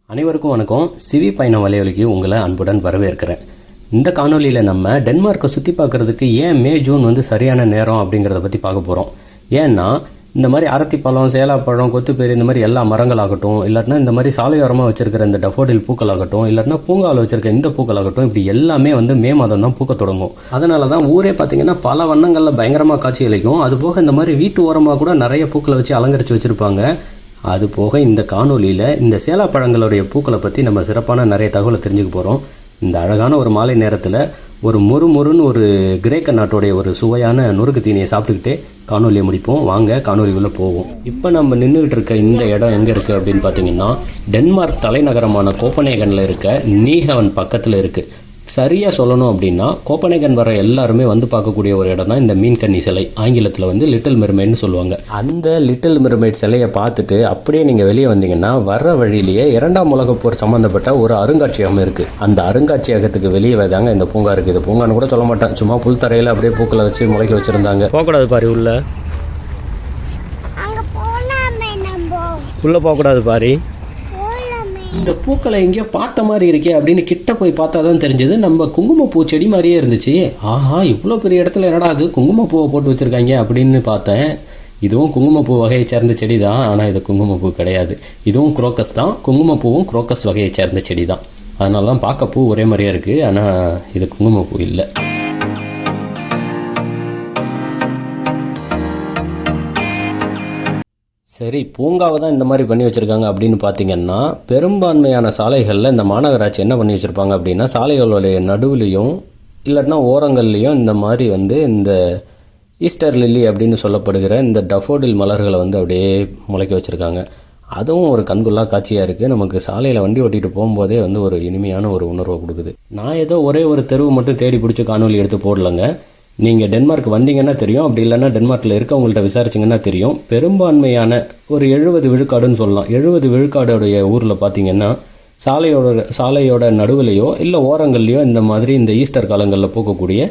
அனைவருக்கும் வணக்கம். சிவி பயண வலையொலிக்கு உங்களை அன்புடன் வரவேற்கிறேன். இந்த காணொலியில் நம்ம டென்மார்க்கை சுற்றி பார்க்குறதுக்கு ஏன் மே ஜூன் சரியான நேரம் அப்படிங்கிறத பற்றி பார்க்க போகிறோம். ஏன்னா இந்த மாதிரி அரத்திப்பழம், சேலாப்பழம், கொத்துப்பேரி இந்த மாதிரி எல்லா மரங்களாகட்டும், இல்லாட்டினா இந்த மாதிரி சாலையோரமாக வச்சிருக்கிற இந்த டஃபோடில் பூக்களாகட்டும், இல்லாட்டினா பூங்காவில் வச்சிருக்க இந்த பூக்களாகட்டும், இப்படி எல்லாமே மே மாதம் தான் பூக்க தொடங்கும். அதனால தான் ஊரே பார்த்திங்கன்னா பல வண்ணங்களில் பயங்கரமாக காட்சி அளிக்கும். அதுபோக இந்த மாதிரி வீட்டு ஓரமாக கூட நிறைய பூக்களை வச்சு அலங்கரித்து வச்சுருப்பாங்க. அது போக இந்த காணொலியில் இந்த சேலாப்பழங்களுடைய பூக்களை பற்றி நம்ம சிறப்பான நிறைய தகவலை தெரிஞ்சுக்க போகிறோம். இந்த அழகான ஒரு மாலை நேரத்தில் ஒரு மொறுன்னு ஒரு கிரேக்க நாட்டுடைய ஒரு சுவையான நொறுக்கு தீனியை சாப்பிட்டுக்கிட்டே காணொலியை முடிப்போம். வாங்க காணொலிக்குள்ளே போவோம். இப்போ நம்ம நின்றுக்கிட்டு இருக்க இந்த இடம் எங்கே இருக்குது அப்படின்னு பார்த்தீங்கன்னா, டென்மார்க் தலைநகரமான கோப்பனேகனில் இருக்க நீஹவன் பக்கத்தில் இருக்குது. சரியாக சொல்லணும் அப்படின்னா, கோப்பனேகன் வர எல்லாருமே வந்து பார்க்கக்கூடிய ஒரு இடம் தான் இந்த மீன்கன்னி சிலை. ஆங்கிலத்தில் லிட்டில் மெர்மெய்ட்னு சொல்லுவாங்க. அந்த லிட்டில் மெர்மெய்ட் சிலையை பார்த்துட்டு அப்படியே நீங்கள் வெளியே வந்தீங்கன்னா வர்ற வழியிலேயே 2ஆம் உலகப் போர் சம்மந்தப்பட்ட ஒரு அருங்காட்சியகம் இருக்குது. அந்த அருங்காட்சியகத்துக்கு வெளியே தாங்க இந்த பூங்கா இருக்குது. இது பூங்கான்னு கூட சொல்ல மாட்டேன், சும்மா புல் தரையில் அப்படியே பூக்களை வச்சு முளைக்க வச்சுருந்தாங்க. போகக்கூடாது பாரு, உள்ள போகக்கூடாது பாரு. இந்த பூக்களை எங்கேயோ பார்த்த மாதிரி இருக்கே அப்படின்னு கிட்ட போய் பார்த்தா தான் தெரிஞ்சது நம்ம குங்குமப்பூ செடி மாதிரியே இருந்துச்சு. ஆஹா, இவ்வளோ பெரிய இடத்துல என்னடா அது குங்குமப்பூவை போட்டு வச்சுருக்காங்க அப்படின்னு பார்த்தேன். இதுவும் குங்குமப்பூ வகையை சேர்ந்த செடி தான், ஆனால் இது குங்குமப்பூ கிடையாது. இதுவும் குரோக்கஸ் தான். குங்குமப்பூவும் குரோக்கஸ் வகையை சேர்ந்த செடி தான். அதனால தான் பார்க்க பூ ஒரே மாதிரியே இருக்குது, ஆனால் இது குங்குமப்பூ இல்லை. சரி, பூங்காவை தான் இந்த மாதிரி பண்ணி வச்சுருக்காங்க அப்படின்னு பார்த்தீங்கன்னா, பெரும்பான்மையான சாலைகளில் இந்த மாநகராட்சி என்ன பண்ணி வச்சுருப்பாங்க அப்படின்னா, சாலைகளுடைய நடுவுலையும் இல்லாட்டினா ஓரங்கள்லேயும் இந்த மாதிரி இந்த ஈஸ்டர் லில்லி அப்படின்னு சொல்லப்படுகிற இந்த டஃபோடில் மலர்களை அப்படியே முளைக்க வச்சுருக்காங்க. அதுவும் ஒரு கண்கொள்ளா காட்சியாக இருக்குது. நமக்கு சாலையில் வண்டி ஓட்டிகிட்டு போகும்போதே ஒரு இனிமையான ஒரு உணர்வை கொடுக்குது. நான் ஏதோ ஒரே ஒரு தெருவு மட்டும் தேடி பிடிச்சி காணொலி எடுத்து போடலைங்க. நீங்கள் டென்மார்க் வந்தீங்கன்னா தெரியும், அப்படி இல்லைன்னா டென்மார்க்கில் இருக்கவங்கள்ட்ட விசாரிச்சிங்கன்னா தெரியும். பெரும்பான்மையான ஒரு 70 விழுக்காடுன்னு சொல்லலாம். 70 விழுக்காடுடைய ஊரில் பார்த்தீங்கன்னா சாலையோட நடுவிலையோ இல்லை ஓரங்கள்லையோ இந்த மாதிரி இந்த ஈஸ்டர் காலங்களில் பூக்கக்கூடிய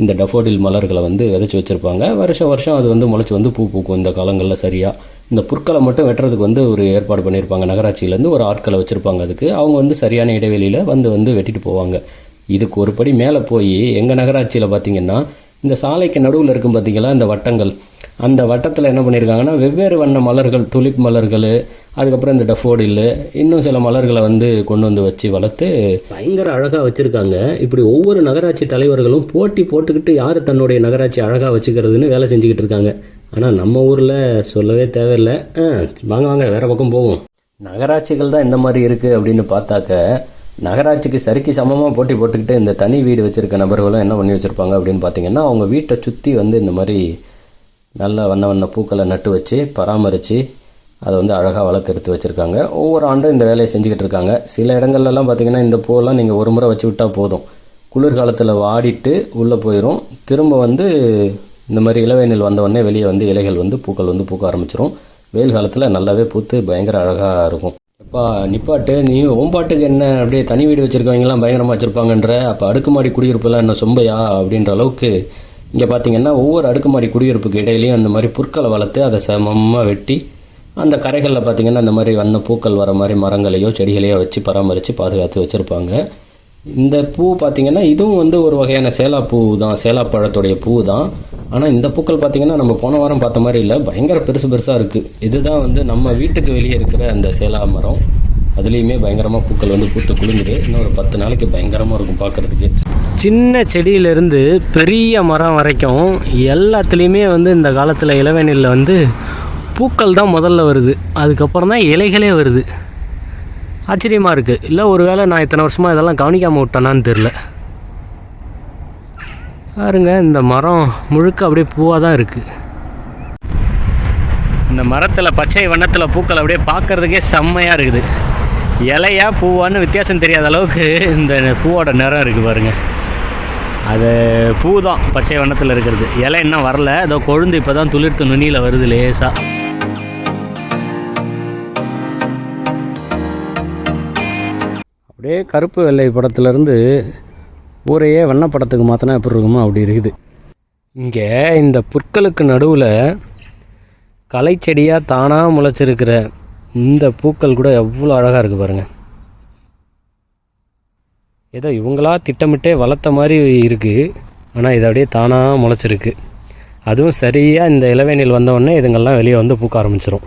இந்த டஃபோடில் மலர்களை விதைச்சி வச்சுருப்பாங்க. வருஷம் அது முளைச்சி பூ பூக்கும். இந்த காலங்களில் சரியாக இந்த புற்களை மட்டும் வெட்டுறதுக்கு ஒரு ஏற்பாடு பண்ணியிருப்பாங்க. நகராட்சியிலேருந்து ஒரு ஆட்களை வச்சுருப்பாங்க. அதுக்கு அவங்க சரியான இடைவெளியில் வெட்டிட்டு போவாங்க. இதுக்கு ஒரு படி மேலே போய் எங்கள் நகராட்சியில் பார்த்திங்கன்னா, இந்த சாலைக்கு நடுவில் இருக்கும் பார்த்திங்களா இந்த வட்டங்கள், அந்த வட்டத்தில் என்ன பண்ணியிருக்காங்கன்னா வெவ்வேறு வண்ண மலர்கள், துலிப் மலர்கள், அதுக்கப்புறம் இந்த டஃபோடில், இன்னும் சில மலர்களை கொண்டு வச்சு வளர்த்து பயங்கர அழகாக வச்சுருக்காங்க. இப்படி ஒவ்வொரு நகராட்சி தலைவர்களும் போட்டி போட்டுக்கிட்டு யார் தன்னுடைய நகராட்சி அழகாக வச்சுக்கிறதுன்னு வேலை செஞ்சுக்கிட்டு இருக்காங்க. ஆனால் நம்ம ஊரில் சொல்லவே தேவையில்லை. வாங்க வேறு பக்கம் போவோம். நகராட்சிகள் தான் இந்த மாதிரி இருக்குது அப்படின்னு பார்த்தாக்க, நகராட்சிக்கு சரிக்கு சமமாக போட்டி போட்டுக்கிட்டு இந்த தனி வீடு வச்சுருக்க நபர்களும் என்ன பண்ணி வச்சுருப்பாங்க அப்படின்னு பார்த்தீங்கன்னா, அவங்க வீட்டை சுற்றி இந்த மாதிரி நல்ல வண்ண பூக்களை நட்டு வச்சு பராமரித்து அதை அழகாக வளர்த்தெடுத்து வச்சுருக்காங்க. ஒவ்வொரு ஆண்டும் இந்த வேலையை செஞ்சுக்கிட்டு இருக்காங்க. சில இடங்கள்லாம் பார்த்திங்கன்னா இந்த பூவெல்லாம் நீங்கள் ஒரு முறை வச்சு விட்டால் போதும், குளிர்காலத்தில் வாடிட்டு உள்ளே போயிடும். திரும்ப இந்த மாதிரி இளவேனில் வந்தவுடனே வெளியே இலைகள் பூக்கள் பூக்க ஆரம்பிச்சிடும். வெயில் காலத்தில் நல்லாவே பூத்து பயங்கர அழகாக இருக்கும். அப்பா நிப்பாட்டு, நீ ஓம்பாட்டுக்கு என்ன அப்படியே தனி வீடு வச்சுருக்கவங்கலாம் பயங்கரமாக வச்சுருப்பாங்கன்ற, அப்போ அடுக்குமாடி குடியிருப்புலாம் என்ன சொம்பையா அப்படின்ற அளவுக்கு இங்கே பார்த்திங்கன்னா ஒவ்வொரு அடுக்குமாடி குடியிருப்புக்கு இடையிலையும் அந்த மாதிரி புற்களை வளர்த்து அதை சமமாக வெட்டி அந்த கரைகளில் பார்த்திங்கன்னா அந்த மாதிரி வண்ண பூக்கள் வர மாதிரி மரங்களையோ செடிகளையோ வச்சு பராமரித்து பாதுகாத்து வச்சுருப்பாங்க. இந்த பூ பார்த்திங்கன்னா இதுவும் ஒரு வகையான சேலாப்பூ தான், சேலாப்பழத்துடைய பூ தான். ஆனால் இந்த பூக்கள் பார்த்திங்கன்னா நம்ம போன வாரம் பார்த்த மாதிரி இல்லை, பயங்கர பெருசாக இருக்குது. இதுதான் நம்ம வீட்டுக்கு வெளியே இருக்கிற அந்த சேலா மரம். அதுலேயுமே பயங்கரமாக பூக்கள் பூத்து குலுங்குது. இன்னும் ஒரு 10 நாளைக்கு பயங்கரமாக இருக்கும் பார்க்குறதுக்கு. சின்ன செடியிலேருந்து பெரிய மரம் வரைக்கும் எல்லாத்துலேயுமே இந்த காலத்தில் இளவேனில் பூக்கள் தான் முதல்ல வருது, அதுக்கப்புறம் தான் இலைகளே வருது. ஆச்சரியமாக இருக்குது. இல்லை ஒரு வேளை நான் இத்தனை வருஷமாக இதெல்லாம் கவனிக்காமல் விட்டேனான்னு தெரில. பாருங்க, இந்த மரம் முழுக்க அப்படியே பூவாக தான் இருக்குது. இந்த மரத்தில் பச்சை வண்ணத்தில் பூக்கள் அப்படியே பார்க்குறதுக்கே செம்மையாக இருக்குது. இலையா பூவான்னு வித்தியாசம் தெரியாத அளவுக்கு இந்த பூவோட நிறம் இருக்குது பாருங்கள். அது பூ தான் பச்சை வண்ணத்தில் இருக்கிறது. இலை இன்னும் வரல, அதோ கொழுந்து இப்போ தான் துளிர்த்து நுனியில் வருது லேசாக. அப்படியே கருப்பு வெள்ளை படத்துலேருந்து ஊரையே வண்ணப்படத்துக்கு மாற்றினா எப்படி இருக்குமோ அப்படி இருக்குது. இங்கே இந்த புற்களுக்கு நடுவில் களைச்செடியாக தானாக முளைச்சிருக்கிற இந்த பூக்கள் கூட எவ்வளோ அழகாக இருக்குது பாருங்கள். ஏதோ இவங்களா திட்டமிட்டே வளர்த்த மாதிரி இருக்குது. ஆனால் இது அப்படியே தானாக முளைச்சிருக்கு. அதுவும் சரியாக இந்த இளவேனில் வந்தவுடனே இதுங்கெல்லாம் வெளியே வந்து பூக்க ஆரம்பிச்சிடும்.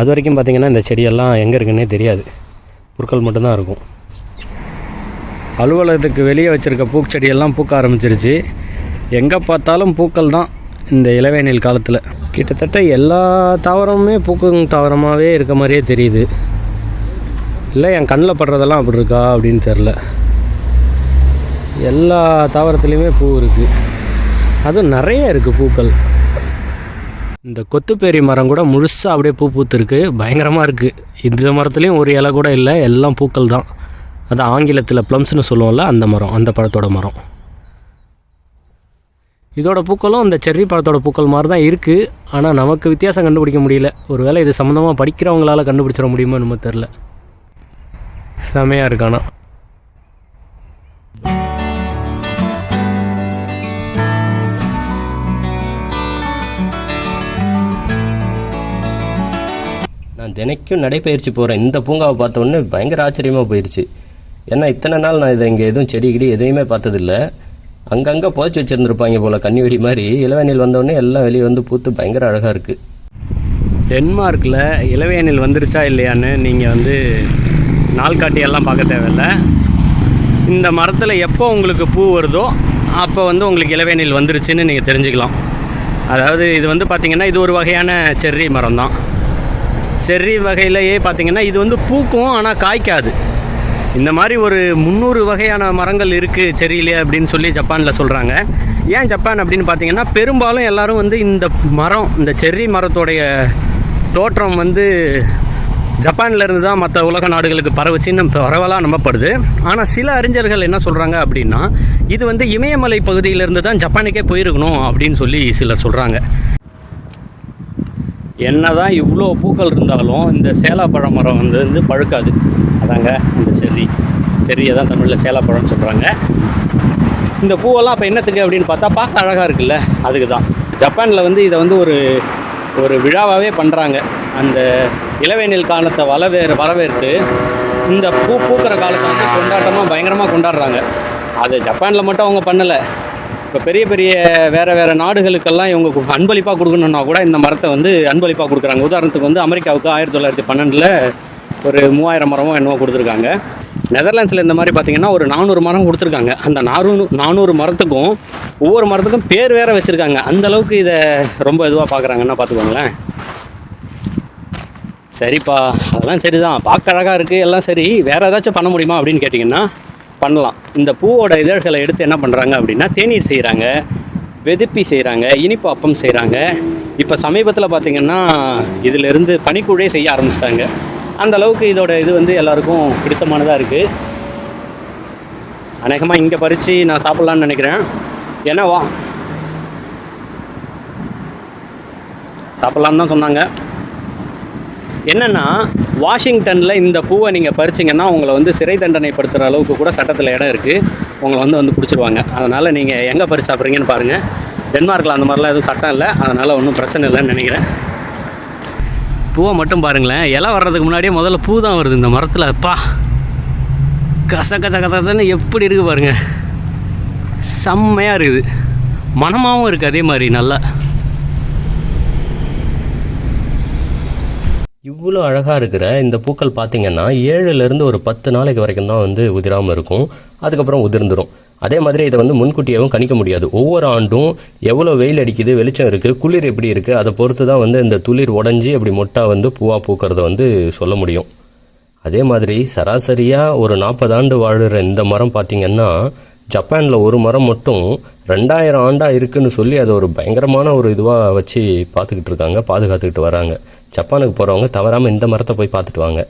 அது வரைக்கும் பார்த்திங்கன்னா இந்த செடியெல்லாம் எங்கே இருக்குன்னே தெரியாது, புற்கள் மட்டும்தான் இருக்கும். அலுவலகத்துக்கு வெளியே வச்சுருக்க பூச்செடியெல்லாம் பூக்க ஆரம்பிச்சிருச்சு. எங்கே பார்த்தாலும் பூக்கள் தான் இந்த இளவேனில் காலத்தில். கிட்டத்தட்ட எல்லா தாவரமுமே பூக்கும் தாவரமாகவே இருக்க மாதிரியே தெரியுது. இல்லை என் கண்ணில் படுறதெல்லாம் அப்படி இருக்கா அப்படின்னு தெரில. எல்லா தாவரத்துலேயுமே பூ இருக்குது, அதுவும் நிறைய இருக்குது பூக்கள். இந்த கொத்துப்பேரி மரம் கூட முழுசாக அப்படியே பூ பூத்துருக்கு, பயங்கரமாக இருக்குது. இந்த மரத்துலேயும் ஒரு இலை கூட இல்லை, எல்லாம் பூக்கள் தான். அது ஆங்கிலத்தில் ப்ளம்ஸ்னு சொல்லுவோம்ல, அந்த மரம், அந்த பழத்தோட மரம். இதோட பூக்களும் இந்த செர்ரி பழத்தோட பூக்கள் மாதிரி தான் இருக்குது. ஆனால் நமக்கு வித்தியாசம் கண்டுபிடிக்க முடியல. ஒரு வேளை இது சம்மந்தமாக படிக்கிறவங்களால் கண்டுபிடிச்சிட முடியுமோ என்னமோ தெரில. செமையாக இருக்கானா. நான் தினைக்கும் நடைப்பயிற்சி போகிறேன். இந்த பூங்காவை பார்த்த உடனே பயங்கர ஆச்சரியமாக போயிடுச்சு. ஏன்னா இத்தனை நாள் நான் இதை இங்கே எதுவும் செடி கிடி எதையுமே பார்த்ததில்ல. அங்கங்கே புதைச்சி வச்சுருந்துருப்பாங்க போல், கன்னி வெடி மாதிரி. இளவேனில் வந்தோடனே எல்லாம் வெளியே வந்து பூத்து பயங்கர அழகாக இருக்குது. டென்மார்க்கில் இளவேனில் வந்துருச்சா இல்லையான்னு நீங்கள் வந்து நாள்காட்டியெல்லாம் பார்க்க தேவையில்லை. இந்த மரத்தில் எப்போ உங்களுக்கு பூ வருதோ அப்போ வந்து உங்களுக்கு இளவேனில் வந்துருச்சுன்னு நீங்கள் தெரிஞ்சுக்கலாம். அதாவது இது வந்து பார்த்திங்கன்னா இது ஒரு வகையான செர்ரி மரம் தான். செர்ரி வகையிலேயே பார்த்திங்கன்னா இது வந்து பூக்கும் ஆனால் காய்க்காது. இந்த மாதிரி ஒரு 300 வகையான மரங்கள் இருக்குது செர்ரியிலே அப்படின்னு சொல்லி ஜப்பானில் சொல்கிறாங்க. ஏன் ஜப்பான் அப்படின்னு பார்த்தீங்கன்னா, பெரும்பாலும் எல்லோரும் வந்து இந்த மரம், இந்த செர்ரி மரத்தோடைய தோற்றம் வந்து ஜப்பானில் இருந்து தான் மற்ற உலக நாடுகளுக்கு பரவச்சின்னு பரவலாக நம்பப்படுது. ஆனால் சில அறிஞர்கள் என்ன சொல்கிறாங்க அப்படின்னா, இது வந்து இமயமலை பகுதியிலேருந்து தான் ஜப்பானுக்கே போயிருக்கணும் அப்படின்னு சொல்லி சிலர் சொல்கிறாங்க. என்ன தான் இவ்வளோ பூக்கள் இருந்தாலும் இந்த சேலாப்பழ மரம் வந்து பழுக்காது. அதாங்க இந்த செர்ரியை தான் தமிழில் சேலாப்பழம்னு சொல்கிறாங்க. இந்த பூவெல்லாம் அப்போ என்னத்துக்கு அப்படின்னு பார்த்தா, பார்க்க அழகாக இருக்குல்ல, அதுக்கு தான். ஜப்பானில் வந்து இதை வந்து ஒரு விழாவாகவே பண்ணுறாங்க. அந்த இளவேனில் காலத்தை வரவேற்று இந்த பூக்கிற காலத்தை வந்து கொண்டாட்டமாக பயங்கரமாக கொண்டாடுறாங்க. அது ஜப்பானில் மட்டும் அவங்க பண்ணலை. இப்போ பெரிய பெரிய வேறு நாடுகளுக்கெல்லாம் இவங்க அன்பளிப்பாக கொடுக்கணுன்னா கூட இந்த மரத்தை வந்து அன்பளிப்பாக கொடுக்குறாங்க. உதாரணத்துக்கு வந்து அமெரிக்காவுக்கு 1912 ஒரு 3000 மரமோ என்னவோ கொடுத்துருக்காங்க. நெதர்லாண்ட்ஸில் இந்த மாதிரி பார்த்திங்கன்னா ஒரு 400 மரம் கொடுத்துருக்காங்க. அந்த 400 மரத்துக்கும் ஒவ்வொரு மரத்துக்கும் பேர் வேறு வச்சுருக்காங்க. அந்தளவுக்கு இதை ரொம்ப இதுவாக பார்க்குறாங்கன்னா பார்த்துக்கோங்களேன். சரிப்பா, அதெல்லாம் சரி தான், பார்க்க அழகாக இருக்குது, எல்லாம் சரி. வேறு ஏதாச்சும் பண்ண முடியுமா அப்படின்னு கேட்டிங்கன்னா பண்ணலாம். இந்த பூவோட இதழ்களை எடுத்து என்ன பண்ணுறாங்க அப்படின்னா, தேநீர் செய்கிறாங்க, வெதுப்பி செய்கிறாங்க, இனிப்பு அப்பம் செய்கிறாங்க. இப்போ சமீபத்தில் பார்த்திங்கன்னா இதிலிருந்து பனிக்கூழே செய்ய ஆரம்பிச்சிட்டாங்க. அந்த அளவுக்கு இதோட இது வந்து எல்லாருக்கும் பிடித்தமானதாக இருக்குது. அநேகமாக இங்கே பறித்து நான் சாப்பிட்லான்னு நினைக்கிறேன். ஏன்னா சாப்பிட்லான்னு தான் சொன்னாங்க. என்னென்னா, வாஷிங்டனில் இந்த பூவை நீங்கள் பறிச்சிங்கன்னா உங்களை வந்து சிறை தண்டனைப்படுத்துகிற அளவுக்கு கூட சட்டத்தில் இடம் இருக்குது. உங்களை வந்து பிடிச்சிருவாங்க. அதனால் நீங்கள் எங்கே பறித்து சாப்பிட்றீங்கன்னு பாருங்கள். டென்மார்க்கில் அந்த மாதிரிலாம் எதுவும் சட்டம் இல்லை, அதனால் ஒன்றும் பிரச்சனை இல்லைன்னு நினைக்கிறேன். பூவை மட்டும் பாருங்களேன். இலை வர்றதுக்கு முன்னாடியே முதல்ல பூ தான் வருது இந்த மரத்தில். அப்பா, கசன்னு எப்படி இருக்குது பாருங்கள். செம்மையாக இருக்குது, மனமாகவும் இருக்குது. அதே மாதிரி நல்லா இவ்வளோ அழகாக இருக்கிற இந்த பூக்கள் பார்த்திங்கன்னா 7லேருந்து ஒரு 10 நாளைக்கு வரைக்கும் தான் வந்து உதிராமல் இருக்கும். அதுக்கப்புறம் உதிர்ந்துடும். அதே மாதிரி இதை வந்து முன்கூட்டியாகவும் கணிக்க முடியாது. ஒவ்வொரு ஆண்டும் எவ்வளோ வெயில் அடிக்குது, வெளிச்சம் இருக்குது, குளிர் எப்படி இருக்குது, அதை பொறுத்து தான் வந்து இந்த துளிர் உடஞ்சி அப்படி மொட்டா வந்து பூவாக பூக்கிறத வந்து சொல்ல முடியும். அதே மாதிரி சராசரியாக ஒரு 40 ஆண்டு வாழ்கிற இந்த மரம் பார்த்திங்கன்னா, ஜப்பானில் ஒரு மரம் மட்டும் 2000 ஆண்டாக இருக்குதுன்னு சொல்லி அதை ஒரு பயங்கரமான ஒரு இதுவாக வச்சு பார்த்துக்கிட்டு இருக்காங்க, பாதுகாத்துக்கிட்டு வராங்க. ஜப்பானுக்கு போகிறவங்க தவறாமல் இந்த மரத்தை போய் பார்த்துட்டு வாங்க.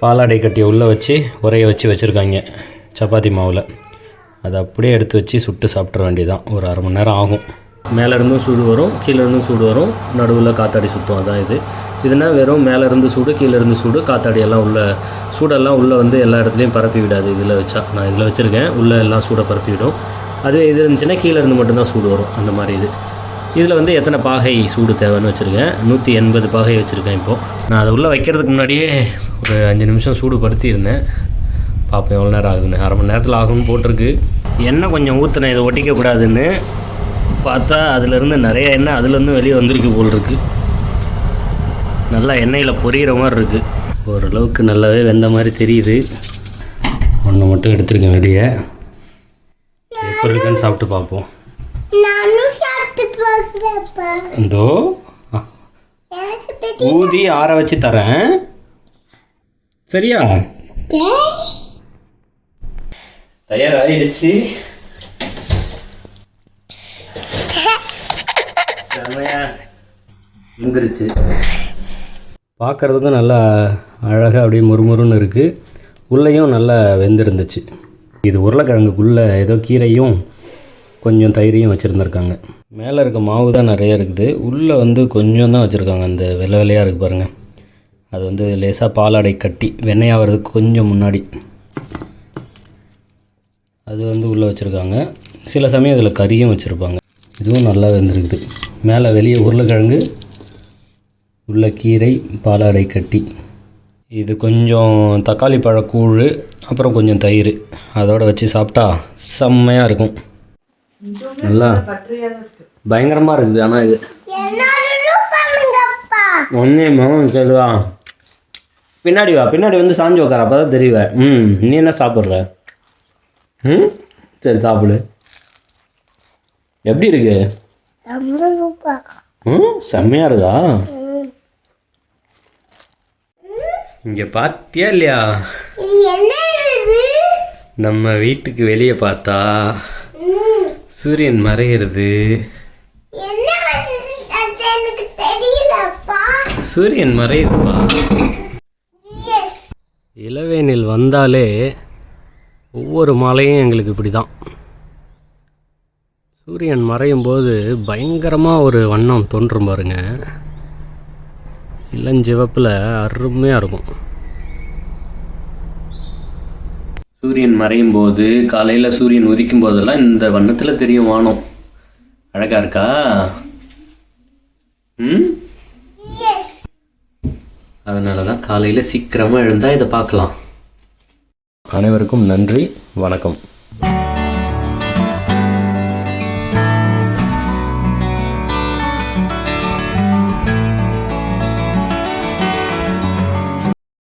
பாலாடை கட்டியை உள்ளே வச்சு உரைய வச்சுருக்காங்க சப்பாத்தி மாவில். அதை அப்படியே எடுத்து வச்சு சுட்டு சாப்பிட்ற வேண்டியதான். ஒரு அரை மணி நேரம் ஆகும். மேலேருந்தும் சூடு வரும், கீழேருந்தும் சூடு வரும், நடுவில் காத்தாடி சுற்றும். அதான் இதுனா வெறும் மேலேருந்து சூடு, கீழேருந்து சூடு, காத்தாடி எல்லாம் உள்ள சூடெல்லாம் உள்ளே வந்து எல்லா இடத்துலையும் பரப்பி விடாது. இதில் வச்சா, நான் இதில் வச்சுருக்கேன், உள்ளே எல்லாம் சூடை பரப்பி விடும். அதுவே இது இருந்துச்சுன்னா கீழே இருந்து மட்டும்தான் சூடு வரும். அந்த மாதிரி இது இதில் வந்து எத்தனை பாகை சூடு தேவைன்னு வச்சுருக்கேன். 180 பாகை வச்சுருக்கேன். இப்போது நான் அதை உள்ளே வைக்கிறதுக்கு முன்னாடியே ஒரு 5 நிமிஷம் சூடு படுத்தியிருந்தேன். பார்ப்போம் எவ்வளோ நேரம் ஆகுதுன்னு. அரை மணி நேரத்தில் ஆகும்னு போட்டிருக்கு. எண்ணெய் கொஞ்சம் ஊற்றினேன் இதை ஒட்டிக்கக்கூடாதுன்னு. பார்த்தா அதுலேருந்து நிறைய எண்ணெய் அதுலேருந்து வெளியே வந்திருக்கு போல் இருக்குது. நல்லா எண்ணெயில் பொரியிற மாதிரி இருக்குது. ஓரளவுக்கு நல்லாவே வெந்த மாதிரி தெரியுது. ஒன்று மட்டும் எடுத்துருக்கேன் வெளியே. எப்படி இருக்குன்னு சாப்பிட்டு பார்ப்போம். இந்தோ ஊதி ஆற வச்சு தரேன், சரியா? தயாராகிடுச்சு. வந்துருச்சு. பார்க்குறதுக்கும் நல்லா அழகாக அப்படியே முறுமுறுன்னு இருக்குது. உள்ளேயும் நல்லா வெந்திருந்துச்சு. இது உருளைக்கிழங்குக்குள்ளே ஏதோ கீரையும் கொஞ்சம் தயிரையும் வச்சுருந்துருக்காங்க. மேலே இருக்க மாவு தான் நிறைய இருக்குது. உள்ளே வந்து கொஞ்சம் தான் வச்சுருக்காங்க. அந்த வெள்ளை வெள்ளையாக இருக்குது பாருங்கள். அது வந்து லேசாக பாலாடை கட்டி வெண்ணெயாகிறதுக்கு கொஞ்சம் முன்னாடி அது வந்து உள்ளே வச்சுருக்காங்க. சில சமயம் அதில் கறியும் வச்சுருப்பாங்க. இதுவும் நல்லா வெந்திருக்குது. மேலே வெளியே உருளைக்கிழங்கு, உள்ள கீரை, பாலாடை கட்டி. இது கொஞ்சம் தக்காளி பழக்கூழ், அப்புறம் கொஞ்சம் தயிர் அதோடு வச்சு சாப்பிட்டா செம்மையாக இருக்கும். நல்லா பயங்கரமாக இருக்குது. ஆனால் இது ஒன்றேம்மா சொல்லுவா. பின்னாடி வா, பின்னாடி வந்து சாஞ்சு உட்கார, அப்போ தான் தெரியுவேன். நீ என்ன சாப்பிட்ற? சரி சாப்பிடு. எப்படி இருக்கு? செம்மையா இருக்கா? இங்க பாத்தியா இல்லையா? நம்ம வீட்டுக்கு வெளியே பார்த்தா சூரியன் மறையிறது. சூரியன் மறையுதுப்பா. இளவேனில் வந்தாலே ஒவ்வொரு மாலையும் எங்களுக்கு இப்படி தான். சூரியன் மறையும் போது பயங்கரமாக ஒரு வண்ணம் தோன்றும் பாருங்க. இளஞ்சிவப்பில் அருமையாக இருக்கும். சூரியன் மறையும் போது, காலையில் சூரியன் உதிக்கும் போதெல்லாம் இந்த வண்ணத்தில் தெரியும் வானம். அழகா இருக்கா? அதனால தான் காலையில் சீக்கிரமாக எழுந்தால் இதை பார்க்கலாம். அனைவருக்கும் நன்றி, வணக்கம்.